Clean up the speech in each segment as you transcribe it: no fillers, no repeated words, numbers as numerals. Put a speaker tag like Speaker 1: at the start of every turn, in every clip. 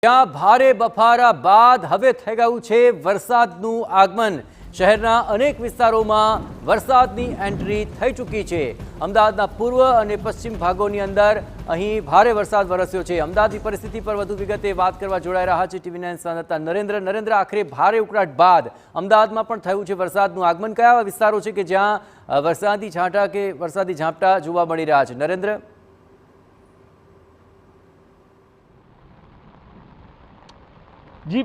Speaker 1: ત્યાં ભારે બફારા બાદ હવે થઈ ગયું છે વરસાદનું આગમન। શહેરના અનેક વિસ્તારોમાં વરસાદની એન્ટ્રી થઈ ચૂકી છે। અમદાવાદના પૂર્વ અને પશ્ચિમ ભાગોની અંદર અહીં ભારે વરસાદ વરસ્યો છે। અમદાવાદની પરિસ્થિતિ પર વધુ વિગતે વાત કરવા જોડાઈ રહ્યા છે TV9 સંવાદદાતા નરેન્દ્ર। આખરે ભારે ઉકળાટ બાદ અમદાવાદમાં પણ થયું છે વરસાદનું આગમન। કયા વિસ્તારો છે કે જ્યાં વરસાદી છાંટા કે વરસાદી ઝાપટા જોવા મળી રહ્યા છે નરેન્દ્ર?
Speaker 2: જી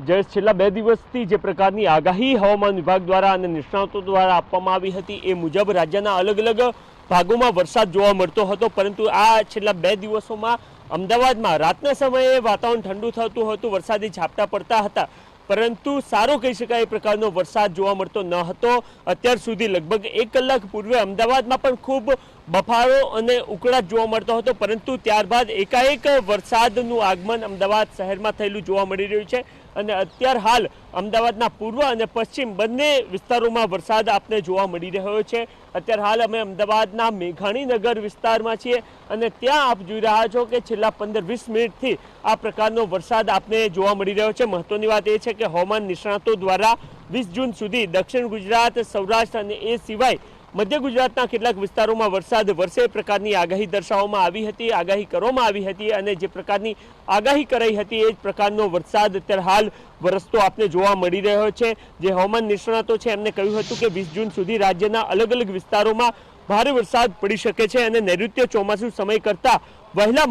Speaker 2: જયેશ, છેલ્લા 2 દિવસથી જે પ્રકારની આગાહી હવામાન વિભાગ દ્વારા અને નિષ્ણાતો દ્વારા આપવામાં આવી હતી એ મુજબ રાજ્યના અલગ અલગ ભાગોમાં વરસાદ જોવા મળતો હતો, પરંતુ આ છેલ્લા 2 દિવસોમાં અમદાવાદમાં રાતના સમયે વાતાવરણ ઠંડુ થતું હતું, વરસાદી ઝાપટા પડતા હતા, પરંતુ સારો કહી શકાય એ પ્રકારનો વરસાદ જોવા મળતો ન હતો। અત્યાર સુધી લગભગ 1 કલાક પૂર્વે અમદાવાદમાં પણ ખૂબ બફારો અને ઉકળાટ જોવા મળતો હતો, પરંતુ ત્યારબાદ એકાએક વરસાદનું આગમન અમદાવાદ શહેરમાં થયેલું જોવા મળી રહ્યું છે। અને અત્યાર હાલ અમદાવાદના પૂર્વ અને પશ્ચિમ બંને વિસ્તારોમાં વરસાદ આપને જોવા મળી રહ્યો છે। અત્યાર હાલ અમે અમદાવાદના મેઘાણીનગર વિસ્તારમાં છીએ અને ત્યાં આપ જોઈ રહ્યા છો કે છેલ્લા 15-20 મિનિટથી આ પ્રકારનો વરસાદ આપને જોવા મળી રહ્યો છે। મહત્વની વાત એ છે કે હવામાન નિષ્ણાતો દ્વારા 20 જૂન સુધી દક્ષિણ ગુજરાત, સૌરાષ્ટ્ર અને એ સિવાય મધ્ય ગુજરાતના કેટલાક વિસ્તારોમાં વરસાદ વરસે પ્રકારની આગાહી દર્શાવવામાં આવી હતી, આગાહી કરવામાં આવી હતી અને જે પ્રકારની આગાહી કરાઈ હતી એ જ પ્રકારનો વરસાદ અત્યારે હાલ વરસતો આપને જોવા મળી રહ્યો છે। જે હવામાન નિષ્ણાતો છે એમને કહ્યું હતું કે 20 જૂન સુધી રાજ્યના અલગ અલગ વિસ્તારોમાં ભારે વરસાદ પડી શકે છે અને નૈઋત્ય ચોમાસું સમય કરતાં વહેલા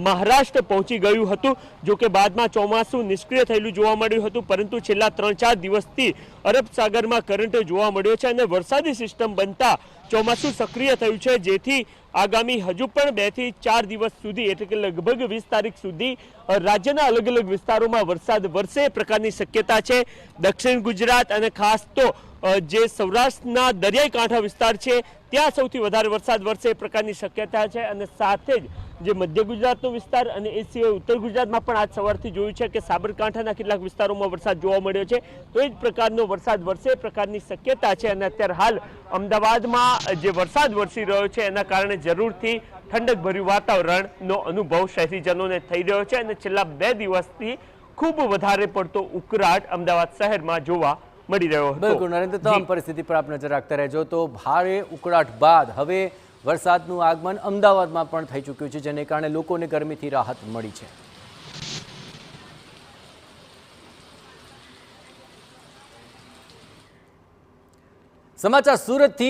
Speaker 2: મહારાષ્ટ્ર પહોંચી ગયું હતું। જો કે બાદમાં ચોમાસું નિષ્ક્રિય થયેલું જોવા મળ્યું હતું, પરંતુ છેલ્લા 3-4 દિવસથી અરબ સાગરમાં કરંટ જોવા મળ્યો છે અને વરસાદી સિસ્ટમ બનતા ચોમાસું સક્રિય થયું છે, જેથી આગામી હજુ પણ 2 થી 4 દિવસ સુધી એટલે કે લગભગ 20 તારીખ સુધી રાજ્યના અલગ અલગ વિસ્તારોમાં વરસાદ વરસે પ્રકારની શક્યતા છે। દક્ષિણ ગુજરાત અને ખાસ તો જે સૌરાષ્ટ્રના દરિયાઈ કાંઠા વિસ્તાર છે ત્યાં સૌથી વધારે વરસાદ વરસે એ પ્રકારની શક્યતા છે અને સાથે જ જે મધ્ય ગુજરાતનો વિસ્તાર અને એ સિવાય ઉત્તર ગુજરાતમાં પણ આજ સવારથી જોયું છે કે સાબરકાંઠાના કેટલાક વિસ્તારોમાં વરસાદ જોવા મળ્યો છે, તો એ જ પ્રકારનો વરસાદ વરસે પ્રકારની શક્યતા છે। અને અત્યારે હાલ અમદાવાદમાં જે વરસાદ વરસી રહ્યો છે એના કારણે જરૂરથી ઠંડકભર્યું વાતાવરણનો અનુભવ શહેરીજનોને થઈ રહ્યો છે અને છેલ્લા 2 દિવસથી ખૂબ વધારે પડતો ઉકળાટ અમદાવાદ શહેરમાં જોવા મળી રહ્યો હતો।
Speaker 1: બિલકુલ નરેન્દ્ર, તમામ પરિસ્થિતિ પર આપ નજર રાખતા રહેજો। તો ભારે ઉકળાટ બાદ હવે વરસાદનું આગમન અમદાવાદમાં પણ થઈ ચૂક્યું છે, જેને કારણે લોકોને ગરમીથી રાહત મળી છે। સમાચાર સુરતથી।